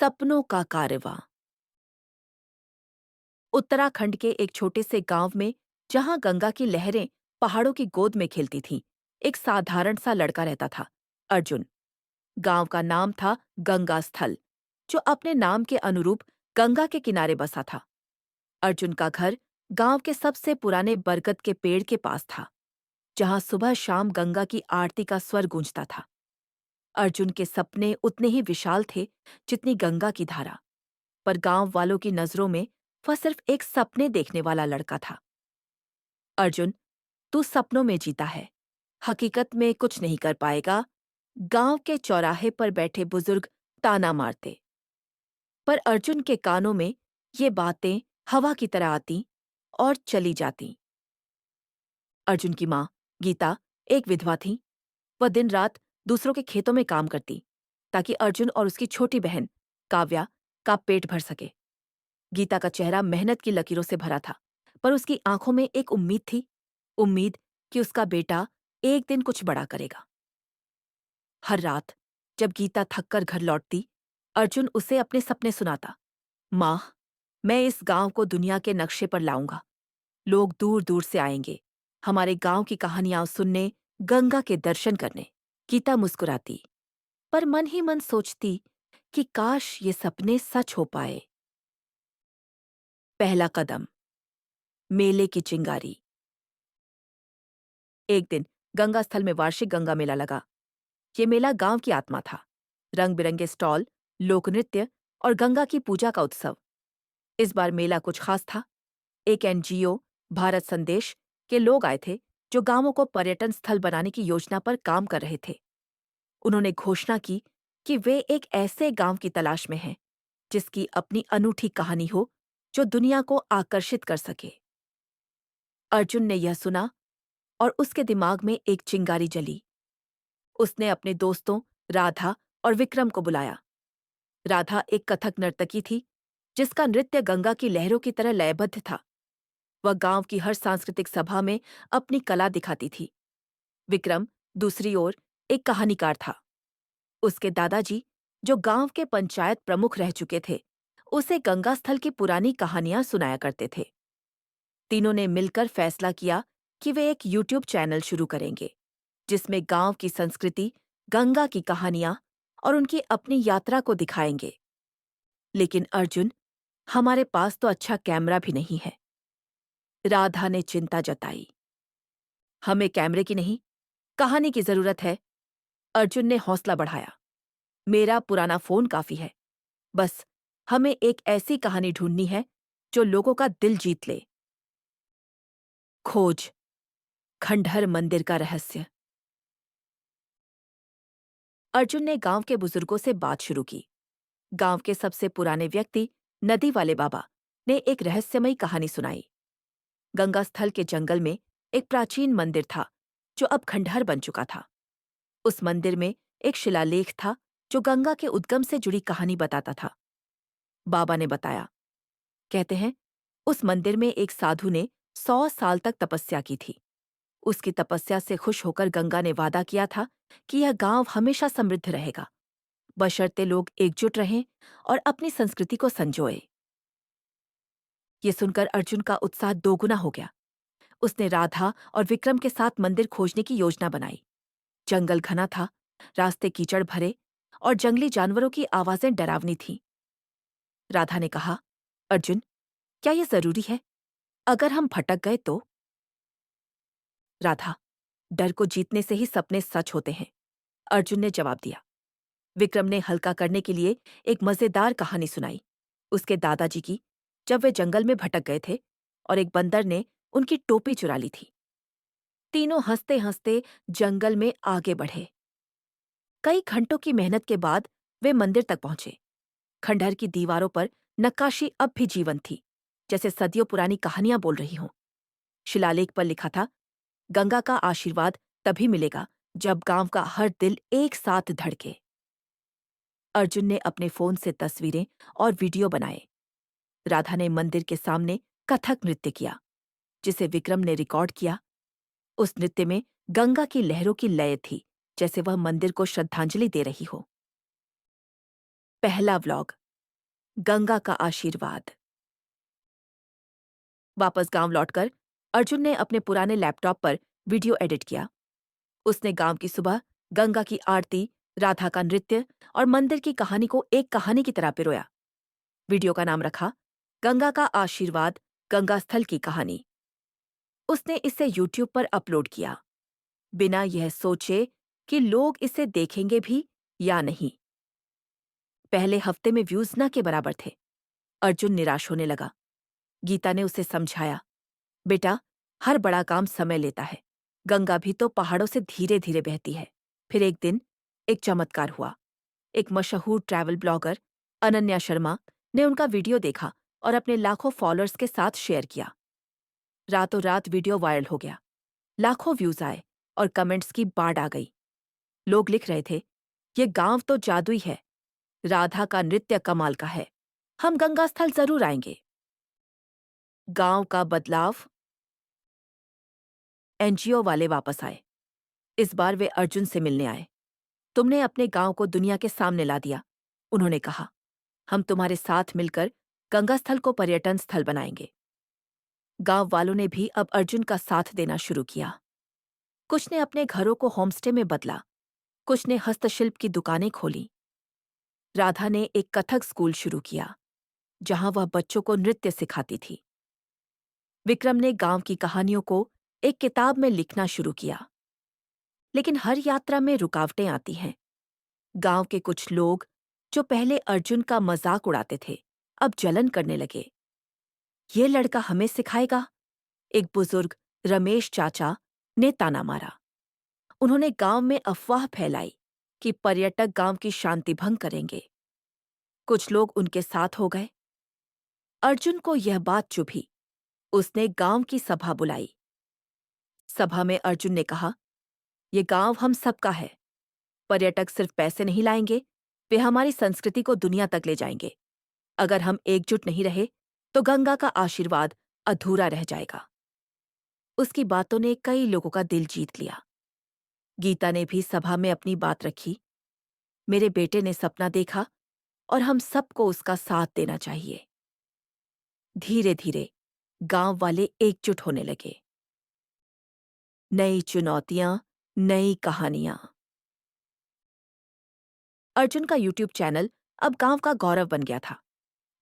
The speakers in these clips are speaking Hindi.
सपनों का कारवां। उत्तराखंड के एक छोटे से गांव में, जहां गंगा की लहरें पहाड़ों की गोद में खेलती थीं, एक साधारण सा लड़का रहता था, अर्जुन। गांव का नाम था गंगा स्थल, जो अपने नाम के अनुरूप गंगा के किनारे बसा था। अर्जुन का घर गांव के सबसे पुराने बरगद के पेड़ के पास था, जहां सुबह शाम गंगा की आरती का स्वर गूंजता था। अर्जुन के सपने उतने ही विशाल थे जितनी गंगा की धारा, पर गांव वालों की नजरों में वह सिर्फ एक सपने देखने वाला लड़का था। अर्जुन, तू सपनों में जीता है, हकीकत में कुछ नहीं कर पाएगा। गांव के चौराहे पर बैठे बुजुर्ग ताना मारते, पर अर्जुन के कानों में ये बातें हवा की तरह आती और चली जाती। अर्जुन की माँ गीता एक विधवा थी। वह दिन रात दूसरों के खेतों में काम करती, ताकि अर्जुन और उसकी छोटी बहन काव्या का पेट भर सके। गीता का चेहरा मेहनत की लकीरों से भरा था, पर उसकी आंखों में एक उम्मीद थी, उम्मीद कि उसका बेटा एक दिन कुछ बड़ा करेगा। हर रात जब गीता थककर घर लौटती, अर्जुन उसे अपने सपने सुनाता। माँ, मैं इस गांव को दुनिया के नक्शे पर लाऊंगा। लोग दूर दूर से आएंगे हमारे गांव की कहानियां सुनने, गंगा के दर्शन करने। गीता मुस्कुराती, पर मन ही मन सोचती कि काश ये सपने सच हो पाए। पहला कदम, मेले की चिंगारी। एक दिन गंगा स्थल में वार्षिक गंगा मेला लगा। ये मेला गांव की आत्मा था। रंग बिरंगे स्टॉल, लोक नृत्य और गंगा की पूजा का उत्सव। इस बार मेला कुछ खास था। एक एनजीओ, भारत संदेश के लोग आए थे, जो गांवों को पर्यटन स्थल बनाने की योजना पर काम कर रहे थे। उन्होंने घोषणा की कि वे एक ऐसे गांव की तलाश में हैं जिसकी अपनी अनूठी कहानी हो, जो दुनिया को आकर्षित कर सके। अर्जुन ने यह सुना और उसके दिमाग में एक चिंगारी जली। उसने अपने दोस्तों राधा और विक्रम को बुलाया। राधा एक कथक नर्तकी थी, जिसका नृत्य गंगा की लहरों की तरह लयबद्ध था। वह गांव की हर सांस्कृतिक सभा में अपनी कला दिखाती थी। विक्रम, दूसरी ओर, एक कहानीकार था। उसके दादाजी, जो गांव के पंचायत प्रमुख रह चुके थे, उसे गंगा स्थल की पुरानी कहानियां सुनाया करते थे। तीनों ने मिलकर फैसला किया कि वे एक यूट्यूब चैनल शुरू करेंगे, जिसमें गांव की संस्कृति, गंगा की कहानियां और उनकी अपनी यात्रा को दिखाएंगे। लेकिन अर्जुन, हमारे पास तो अच्छा कैमरा भी नहीं है। राधा ने चिंता जताई। हमें कैमरे की नहीं, कहानी की जरूरत है। अर्जुन ने हौसला बढ़ाया। मेरा पुराना फोन काफी है। बस हमें एक ऐसी कहानी ढूंढनी है जो लोगों का दिल जीत ले। खोज, खंडहर मंदिर का रहस्य। अर्जुन ने गांव के बुजुर्गों से बात शुरू की। गांव के सबसे पुराने व्यक्ति, नदी वाले बाबा, ने एक रहस्यमयी कहानी सुनाई। गंगा स्थल के जंगल में एक प्राचीन मंदिर था, जो अब खंडहर बन चुका था। उस मंदिर में एक शिलालेख था, जो गंगा के उद्गम से जुड़ी कहानी बताता था। बाबा ने बताया, कहते हैं, उस मंदिर में एक साधु ने 100 साल तक तपस्या की थी। उसकी तपस्या से खुश होकर गंगा ने वादा किया था कि यह गांव हमेशा समृद्ध रहेगा, बशर्ते लोग एकजुट रहें और अपनी संस्कृति को संजोए। ये सुनकर अर्जुन का उत्साह दोगुना हो गया। उसने राधा और विक्रम के साथ मंदिर खोजने की योजना बनाई। जंगल घना था, रास्ते कीचड़ भरे और जंगली जानवरों की आवाजें डरावनी थीं। राधा ने कहा, अर्जुन, क्या ये जरूरी है? अगर हम भटक गए तो? राधा, डर को जीतने से ही सपने सच होते हैं, अर्जुन ने जवाब दिया। विक्रम ने हल्का करने के लिए एक मजेदार कहानी सुनाई, उसके दादाजी की, जब वे जंगल में भटक गए थे और एक बंदर ने उनकी टोपी चुरा ली थी। तीनों हंसते हंसते जंगल में आगे बढ़े। कई घंटों की मेहनत के बाद वे मंदिर तक पहुंचे। खंडहर की दीवारों पर नक्काशी अब भी जीवंत थी, जैसे सदियों पुरानी कहानियां बोल रही हों। शिलालेख पर लिखा था, गंगा का आशीर्वाद तभी मिलेगा जब गांव का हर दिल एक साथ धड़के। अर्जुन ने अपने फोन से तस्वीरें और वीडियो बनाए। राधा ने मंदिर के सामने कथक नृत्य किया, जिसे विक्रम ने रिकॉर्ड किया। उस नृत्य में गंगा की लहरों की लय थी, जैसे वह मंदिर को श्रद्धांजलि दे रही हो। पहला व्लॉग, गंगा का आशीर्वाद। वापस गांव लौटकर अर्जुन ने अपने पुराने लैपटॉप पर वीडियो एडिट किया। उसने गांव की सुबह, गंगा की आरती, राधा का नृत्य और मंदिर की कहानी को एक कहानी की तरह पिरोया। वीडियो का नाम रखा गंगा का आशीर्वाद, गंगा स्थल की कहानी। उसने इसे यूट्यूब पर अपलोड किया, बिना यह सोचे कि लोग इसे देखेंगे भी या नहीं। पहले हफ्ते में व्यूज न के बराबर थे। अर्जुन निराश होने लगा। गीता ने उसे समझाया, बेटा, हर बड़ा काम समय लेता है। गंगा भी तो पहाड़ों से धीरे धीरे बहती है। फिर एक दिन एक चमत्कार हुआ। एक मशहूर ट्रैवल ब्लॉगर अनन्या शर्मा ने उनका वीडियो देखा और अपने लाखों फॉलोअर्स के साथ शेयर किया। रातों रात वीडियो वायरल हो गया। लाखों व्यूज आए और कमेंट्स की बाढ़ आ गई। लोग लिख रहे थे, ये गांव तो जादुई है, राधा का नृत्य कमाल का है, हम गंगा स्थल जरूर आएंगे। गांव का बदलाव। एनजीओ वाले वापस आए। इस बार वे अर्जुन से मिलने आए। तुमने अपने गांव को दुनिया के सामने ला दिया, उन्होंने कहा। हम तुम्हारे साथ मिलकर गंगा स्थल को पर्यटन स्थल बनाएंगे। गांव वालों ने भी अब अर्जुन का साथ देना शुरू किया। कुछ ने अपने घरों को होमस्टे में बदला, कुछ ने हस्तशिल्प की दुकानें खोली। राधा ने एक कथक स्कूल शुरू किया, जहां वह बच्चों को नृत्य सिखाती थी। विक्रम ने गांव की कहानियों को एक किताब में लिखना शुरू किया। लेकिन हर यात्रा में रुकावटें आती हैं। गांव के कुछ लोग, जो पहले अर्जुन का मजाक उड़ाते थे, अब जलन करने लगे। ये लड़का हमें सिखाएगा, एक बुजुर्ग, रमेश चाचा, ने ताना मारा। उन्होंने गांव में अफवाह फैलाई कि पर्यटक गांव की शांति भंग करेंगे। कुछ लोग उनके साथ हो गए। अर्जुन को यह बात चुभी। उसने गांव की सभा बुलाई। सभा में अर्जुन ने कहा, ये गांव हम सबका है। पर्यटक सिर्फ पैसे नहीं लाएंगे, वे हमारी संस्कृति को दुनिया तक ले जाएंगे। अगर हम एकजुट नहीं रहे तो गंगा का आशीर्वाद अधूरा रह जाएगा। उसकी बातों ने कई लोगों का दिल जीत लिया। गीता ने भी सभा में अपनी बात रखी। मेरे बेटे ने सपना देखा और हम सबको उसका साथ देना चाहिए। धीरे धीरे गांव वाले एकजुट होने लगे। नई चुनौतियां, नई कहानियां। अर्जुन का यूट्यूब चैनल अब गांव का गौरव बन गया था।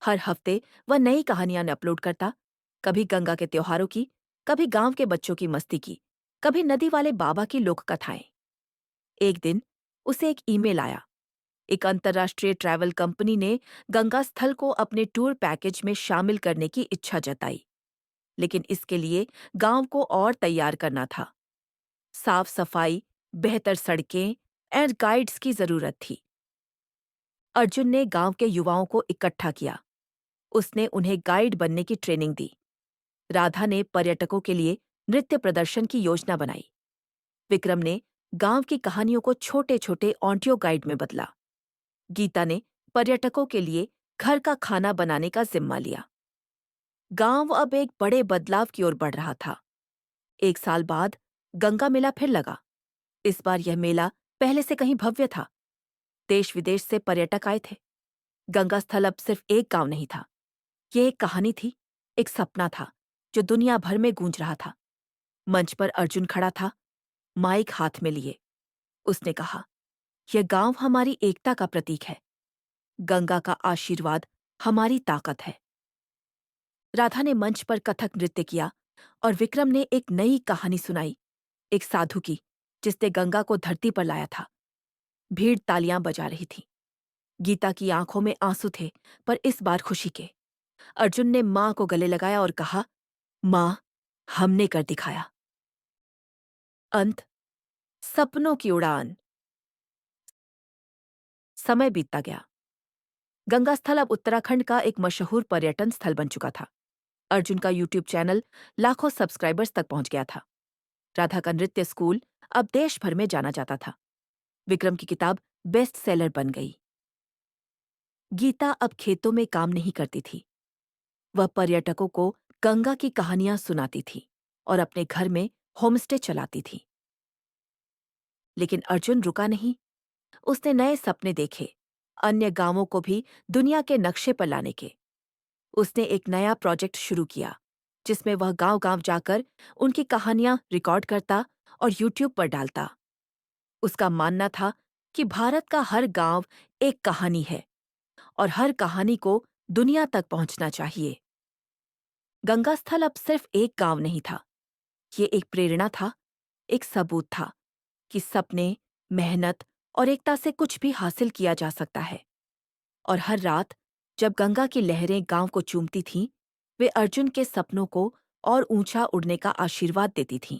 हर हफ्ते वह नई कहानियां अपलोड करता, कभी गंगा के त्योहारों की, कभी गांव के बच्चों की मस्ती की, कभी नदी वाले बाबा की लोक कथाएं। एक दिन उसे एक ईमेल आया। एक अंतर्राष्ट्रीय ट्रैवल कंपनी ने गंगा स्थल को अपने टूर पैकेज में शामिल करने की इच्छा जताई, लेकिन इसके लिए गांव को और तैयार करना था। साफ सफाई, बेहतर सड़कें और गाइड्स की जरूरत थी। अर्जुन ने गांव के युवाओं को इकट्ठा किया। उसने उन्हें गाइड बनने की ट्रेनिंग दी। राधा ने पर्यटकों के लिए नृत्य प्रदर्शन की योजना बनाई। विक्रम ने गांव की कहानियों को छोटे छोटे ऑडियो गाइड में बदला। गीता ने पर्यटकों के लिए घर का खाना बनाने का जिम्मा लिया। गांव अब एक बड़े बदलाव की ओर बढ़ रहा था। एक साल बाद गंगा मेला फिर लगा। इस बार यह मेला पहले से कहीं भव्य था। देश विदेश से पर्यटक आए थे। गंगा स्थल अब सिर्फ एक गांव नहीं था। ये एक कहानी थी, एक सपना था जो दुनिया भर में गूंज रहा था। मंच पर अर्जुन खड़ा था, माइक हाथ में लिए। उसने कहा, यह गांव हमारी एकता का प्रतीक है। गंगा का आशीर्वाद हमारी ताकत है। राधा ने मंच पर कथक नृत्य किया और विक्रम ने एक नई कहानी सुनाई, एक साधु की, जिसने गंगा को धरती पर लाया था। भीड़ तालियां बजा रही थी। गीता की आंखों में आंसू थे, पर इस बार खुशी के। अर्जुन ने मां को गले लगाया और कहा, मां, हमने कर दिखाया। अंत। सपनों की उड़ान। समय बीतता गया। गंगा स्थल अब उत्तराखंड का एक मशहूर पर्यटन स्थल बन चुका था। अर्जुन का यूट्यूब चैनल लाखों सब्सक्राइबर्स तक पहुंच गया था। राधा का नृत्य स्कूल अब देश भर में जाना जाता था। विक्रम की किताब बेस्ट सेलर बन गई। गीता अब खेतों में काम नहीं करती थी। वह पर्यटकों को गंगा की कहानियां सुनाती थी और अपने घर में होमस्टे चलाती थी। लेकिन अर्जुन रुका नहीं। उसने नए सपने देखे। अन्य गांवों को भी दुनिया के नक्शे पर लाने के। उसने एक नया प्रोजेक्ट शुरू किया, जिसमें वह गांव-गांव जाकर उनकी कहानियां रिकॉर्ड करता और यूट्यूब पर डालता। उसका मानना था कि भारत का हर गांव एक कहानी है और हर कहानी को दुनिया तक पहुंचना चाहिए। गंगा स्थल अब सिर्फ एक गांव नहीं था, ये एक प्रेरणा था, एक सबूत था कि सपने, मेहनत और एकता से कुछ भी हासिल किया जा सकता है। और हर रात जब गंगा की लहरें गांव को चूमती थीं, वे अर्जुन के सपनों को और ऊंचा उड़ने का आशीर्वाद देती थीं।